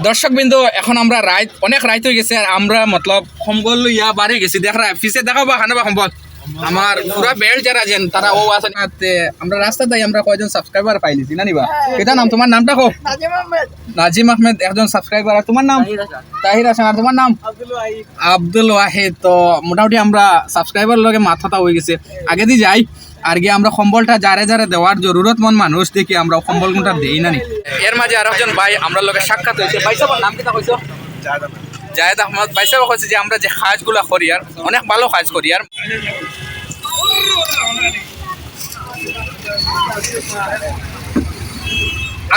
দর্শকবৃন্দ, এখন আমরা অনেক রাইত হয়ে গেছে আর আমরা মতলব সম্বল ইয়া বাড়ি গেছি। দেখা পিছে দেখাবো খানাবা সম্বল আমার পুরা বেল যারা যেন তারা ও আছে। আমরা রাস্তা তাই আমরা কয়জন সাবস্ক্রাইবার পাইলিছি না নিবা। এটা নাম তোমার নামটা কো? নাজিম আহমেদ একজন সাবস্ক্রাইবার। আর তোমার নাম? তাহির হাসান। আর তোমার নাম? আব্দুল ওয়াহিদ। তো মোটামুটি আমরা সাবস্ক্রাইবার লগে মাথাটা হয়ে গেছে। আগে দিয়ে যাই আর গিয়ে আমরা কম্বলটা যারে যারে দেওয়ার জরুরতমন্দ মানুষ দেখি আমরা কম্বল কোনটা দেই না নি। এর মাঝে আর একজন ভাই আমরা লগে সাক্ষাৎ হয়েছে। ভাই সাহেবের নাম কিটা কইছো? জায়েদ আহমদ। ভাই সাহেব কইছে যে আমরা যে কাজগুলা করি আর অনেক ভালো কাজ করি আর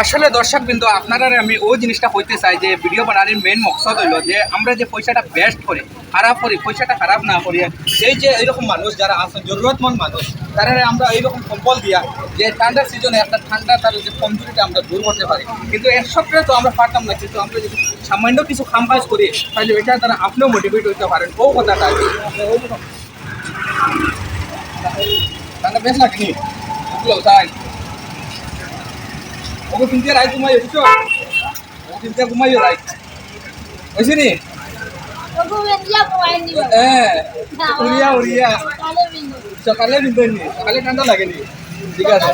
আসলে দর্শকবৃন্দ আপনারা আমি ওই জিনিসটা হইতে চাই যে ভিডিও বানানোর মেন মকসদ হইলো যে আমরা যে পয়সাটা বেস্ট করি খারাপ করি পয়সাটা খারাপ না করি। এই যে এইরকম মানুষ যারা আছেন জরুরতমন্দ মানুষ তারা আমরা এইরকম কম্বল দিয়া যে ঠান্ডার সিজনে একটা ঠান্ডা তার যে কমজোরিটা আমরা দূর করতে পারি। কিন্তু এর সবটাই তো আমরা পারতাম না, কিন্তু আমরা যদি সামান্য কিছু কাম কাজ করি তাহলে এটা তারা আপনিও মোটিভেট হইতে পারেন। ও কথাটা ঠান্ডা বেশ লাগেনি তাই ওকে কিনতে রাই ঘুমাইও বুঝছো, ওকে কিনতে ঘুমাইও রাই বুঝছি নি। উড়িয়া উড়িয়া সকালে বিন্দনি সকালে ঠান্ডা লাগেনি। ঠিক আছে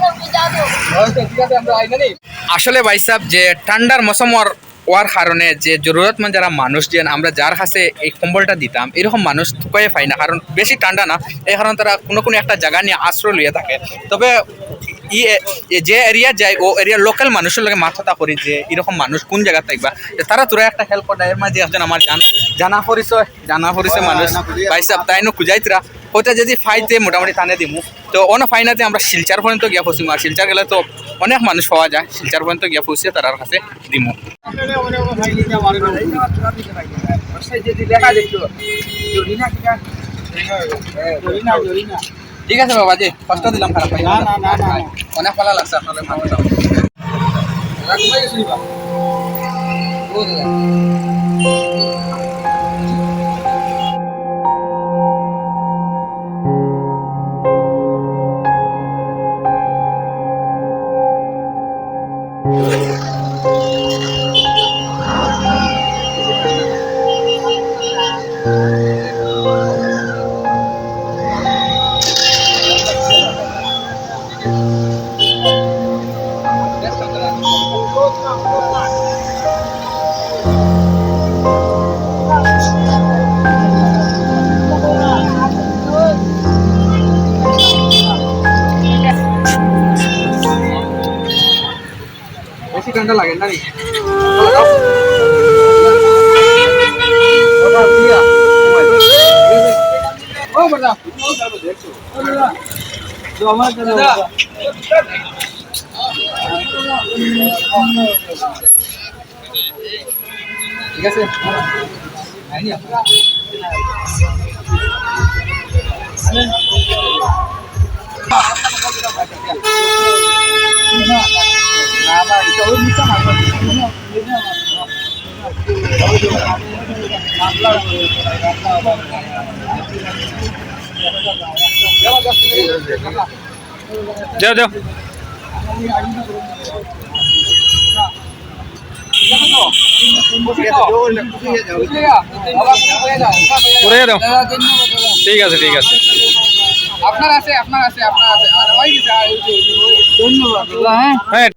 ঠিক আছে আমরা আইনা নি। আসলে ভাই সাহেব যে ঠান্ডার মৌসুমের ওয়ার কারণে যে জরুরতমন্দ যারা মানুষ যেন আমরা যার কাছে এই কম্বলটা দিতাম এরকম মানুষ কয়ে পাই না, কারণ বেশি ঠান্ডা না এই কারণে তারা কোনো কোনো একটা জায়গা নিয়ে আশ্রয় লিয়ে থাকে। তবে যে এরিয়া যায় ও এরিয়ার লোকাল মানুষের লগে মাথাটা করি যে এরকম মানুষ কোন জায়গা থাকবা তারা তোরা একটা হেল্প করে। এর মাঝে একজন আমার জানা পরিচয় মানুষ ভাই সাহেব তাই নো খুঁজাইতরা ওটা যদি ফাইতে মোটামুটি টানে দিমু। তো অনেক ফাইনাতে আমরা শিলচার পর্যন্ত গিয়া পৌঁছিমু আর শিলচার গেলে তো অনেক মানুষ পাওয়া যায়। শিলচার পর্যন্ত গিয়া পৌঁছে তার কাছে দিমু। ঠিক আছে বাবা জি কষ্ট দিলাম খারাপ পাই না অনেক ভালো লাগছে আপনাদের মানুষটা বেশি ঠান্ডা লাগে না ঠিক আছে যাও যাও ঠিক আছে ঠিক আছে আপনার আছে ধন্যবাদ। হ্যাঁ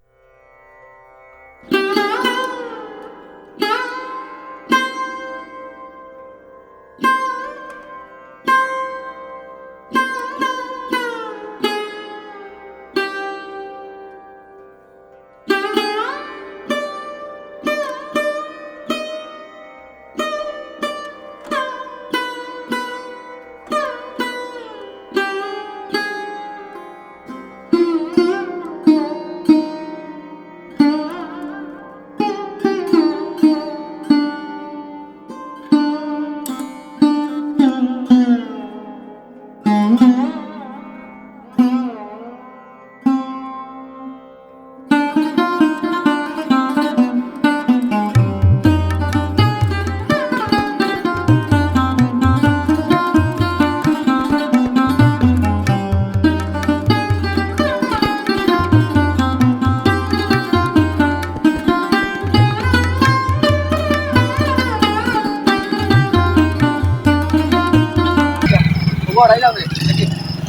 হরাই যাবে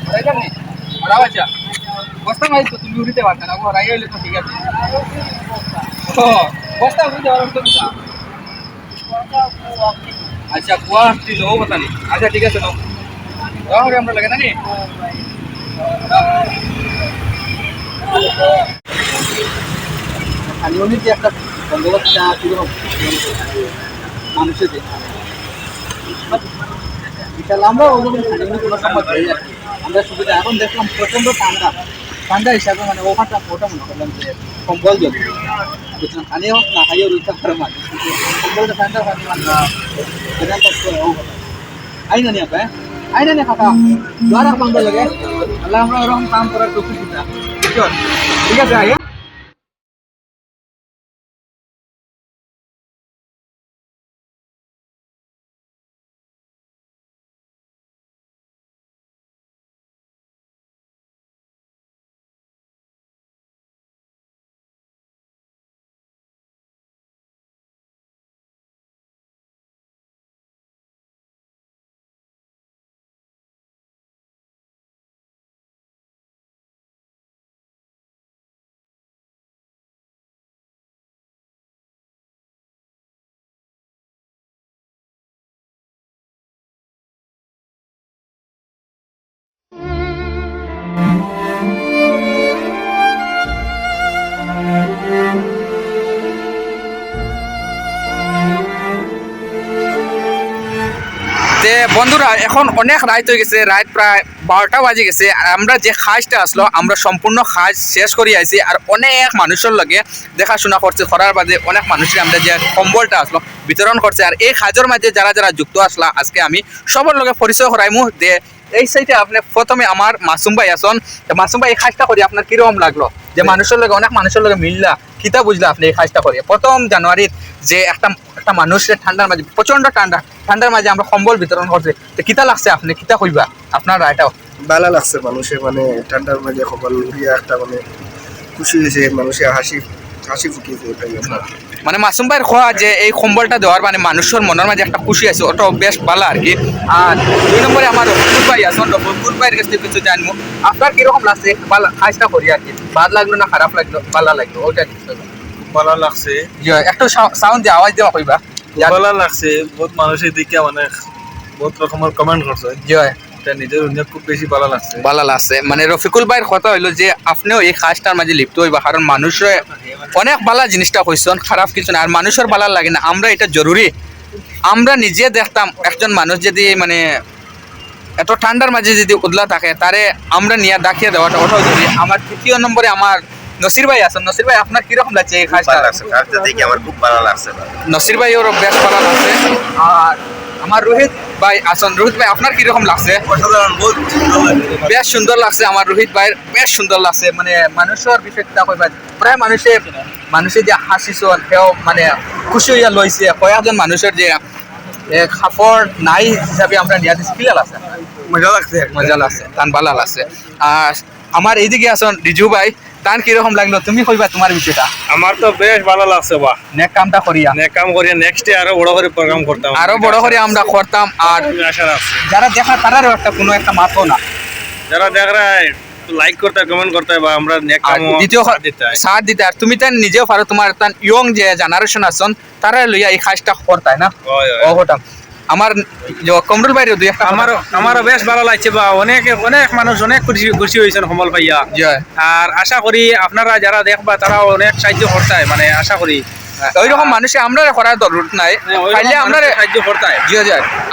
হরাই যাবে হরাও আচ্ছা বস্তা মাই তো তুমি উড়িতে পারবে না হরাই হইলে তো ঠিক আছে ও বস্তা উড়িতে পারবে তো না আচ্ছা কুয়া ছিল ও কথা নেই আচ্ছা ঠিক আছে নাও রাহুল আমরা লাগে না নি নিয়মিত যে একটা বন্দোবস্ত কিরকম মানুষের বিশাল আমরা ওরকম কোনো সময় ধরে যাচ্ছি আমরা সুবিধা এখন দেখলাম প্রচণ্ড ঠান্ডা ঠান্ডা হিসাবে মানে ওখানটা ওটা মনে করলাম যে কম্বল জল বুঝলাম খালি হোক না খাইও রুইতে পারে মানুষ কম্বলটা ঠান্ডা পানি আমরা সেটা কষ্ট আই না নি আপা আই না নি কাকা দ্বারা বন্ধ লাগে আল্লাহ আমরা ওরকম কাম করার টুকু ঠিক আছে আগে যে বন্ধুরা এখন অনেক রাত হয়ে গেছে রাত প্রায় 12টা বাজে গেছে আর আমরা যে খাজটা আসলো আমরা সম্পূর্ণ খাজ শেষ করে আইছি আর অনেক মানুষের লগে দেখাশোনা করছে করার বাদে অনেক মানুষের আমরা যে কম্বলটা আসলো বিতরণ করছে আর এই খাজের মাঝে যারা যারা যুক্ত আসলা আজকে আমি সবার লগে পরিচয় করাইমু যে এই সাইডে আপনি প্রথমে আমার মাসুম ভাই আসন মাসুম ভাই এই খাজটা করি আপনার কিরকম লাগলো যে মানুষের লগে অনেক মানুষের লগে মিললা কিতা বুঝলা আপনি এই খাজটা করি প্রথম জানুয়ারির যে একটা মানুষের ঠান্ডার মাঝে প্রচন্ড ঠান্ডার মাঝে আমরা কম্বল বিতরণ করছে তো কিতা লাগছে আপনি কিতা কইবা আপনার রায়টাও ভালো লাগছে মানুষের মানে ঠান্ডার মাঝে খবর উড়িয়া একটা মানে খুশি হয়েছে মানুষের হাসি ফুটিয়েছে এটাই মানে মাসুম ভাইয়ের খোয়া যে এই কম্বলটা দেওয়ার মানে মানুষের মনের মাঝে একটা খুশি আছে ওটা বেশ ভালো আর কি আর 2 নম্বরে আমার রফিকুল ভাই আছেন রফিকুল ভাইয়ের কাছ থেকে কিছু জানবো আপনার কিরকম লাগছে ভালো কাজটা করি আর কি ভালো লাগলো না খারাপ লাগলো ভালো লাগলো ওটা ভালো লাগছে একটু সাউন্ড দিয়ে আওয়াজ দেওয়া কইবা ভালো লাগছে বহুত মানুষের দিকে মানে বহুত রকমের কমেন্ট করছে জয় এটা নিজের খুব বেশি ভালো লাগছে ভালো লাগছে মানে রফিকুল ভাইয়ের কথা হইলো যে আপনিও এই কাজটার মাঝে লিপ্ত হইবা কারণ মানুষের অনেক ভালো জিনিসটা কইছেন খারাপ কিছু না আর মানুষের ভালো লাগে না আমরা এটা জরুরি আমরা নিজে দেখতাম একজন মানুষ যদি মানে এত ঠান্ডার মাঝে যদি উদলা থাকে তারে আমরা নিয়ে দেখিয়ে দেওয়াটা ওটাও জরুরি আমার 3 নম্বরে আমার নসির ভাই আছেন নসির ভাই আপনার কিরকম লাগছে এই কাজটা দেখে আমার খুব ভালো লাগছে নসির ভাই ওর বেশ ভালো লাগছে আর আমার রোহিত ভাই আসন রোহিত ভাই আপনার কিরকম লাগছে বেশ সুন্দর লাগছে আমার রোহিত ভাইয়ের বেশ সুন্দর লাগছে মানে মানুষের বিষয়টা কইবা প্রায় মানুষের যে হাসিছন সেও মানে খুশি হইয়া লইছে কয়েকজন মানুষের যে খাপড় নাই হিসাবে আমরা নিয়ে দিচ্ছি কিলা লাগছে মজা লাগছে তান ভালো লাগছে আর আমার এইদিকে আসন রিজু ভাই তান কিরকম লাগলো তুমি কইবা তোমার বিষয়টা আমার তো বেশ ভালো লাগছে বা নেক কামটা করিয়া নেক্সট ডে আরো বড় করে প্রোগ্রাম করতাম আরো বড় করে আমরা করতাম আর আশা রাখছি যারা দেখা তারারও একটা কোনো একটা মাতও না যারা দেখ রা লাইক করতে কমেন্ট করতে বা আমরা নেক কাম দ্বিতীয় সাথ দিতে আর তুমি তান নিজেও পারো তোমার তান ইয়ং যে জেনারেশন আছেন তারা লইয়া এই কাজটা করতায় না ও হঠাৎ আমার কমরুল ভাই দুই একটা আমারও বেশ ভালো লাগছে বা অনেক মানুষ অনেক খুশি হয়েছেন কমল ভাইয়া আর আশা করি আপনারা যারা দেখবা তারা অনেক সাহায্য করতে মানে আশা করি ওইরকম মানুষে আমরা করার দরকার নাই খাইলে আমরা সাহায্য করতে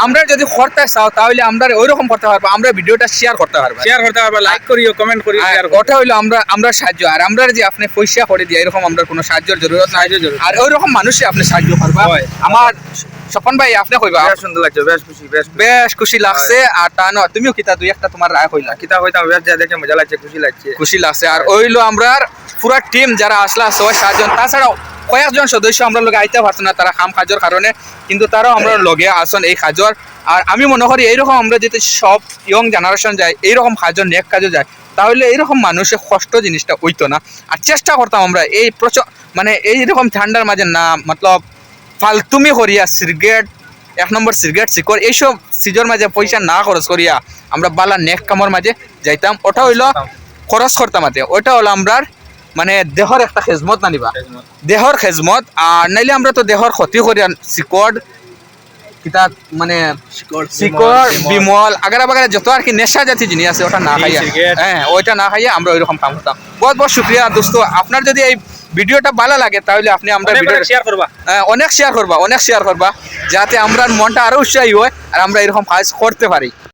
আমরা যদি করতে চাও তাহলে আমরা ওইরকম করতে পারবো আমরা ভিডিওটা শেয়ার করতে পারবো লাইক করিও কমেন্ট করিও ওটা হইলো আমরা সাহায্য আর আমরা যে আপনি পয়সা করে দিই এরকম আমরা কোনো সাহায্যের জরুরত নাই আর ওইরকম মানুষে আপনি সাহায্য করবা আমার স্বপন ভাই আপনি কইবা বেশ সুন্দর লাগছে বেশ খুশি লাগছে আর তা না তুমিও কিতা দুই একটা তোমার রায় কইলা কিতা হইতাম বেশ যা দেখে মজা লাগছে খুশি লাগছে আর ওইলো আমরা পুরা টিম যারা আসলা 6-7 জন তাছাড়াও কয়েকজন সদস্য আমরা লগে আইতে পারতো না তারা কাম কাজের কারণে কিন্তু তারাও আমরা লগে আসন এই কাজর আর আমি মনে করি এইরকম আমরা যদি সব ইয়ং জেনারেশন যায় এইরকম কাজর নেক কাজে যায় তাহলে এইরকম মানুষের কষ্ট জিনিসটা হইতো না আর চেষ্টা করতাম আমরা এই মানে এইরকম ঠান্ডার মাঝে না মতলব ফালতুমি করিয়া সিগারেট এক নম্বর সিগারেট শিকর এইসব সিজোর মাঝে পয়সা না খরচ করিয়া আমরা বালা নেক কামর মাঝে যাইতাম। ওটা হইলো খরচ করতাম আতে, ওটা হলো আমরার মানে দেহর একটা খেজমত না নিবা, দেহর খেজমত। আর নাইলে আমরা তো দেহর ক্ষতি করি শিকড় কিতা মানে শিকড় বিমল আগারা বাগারা যত আর কি নেশা জাতীয় জিনিস আছে ওটা না খাইয়া, হ্যাঁ ওইটা না খাইয়া আমরা ওইরকম কাম করতাম। বহুত বহুত শুক্রিয়া দোস্ত, আপনার যদি এই ভিডিওটা ভালো লাগে তাহলে আপনি আমরা ভিডিও শেয়ার করবা, অনেক শেয়ার করবা যাতে আমরা মনটা আরো উৎসাহী হয় আর আমরা এরকম কাজ করতে পারি।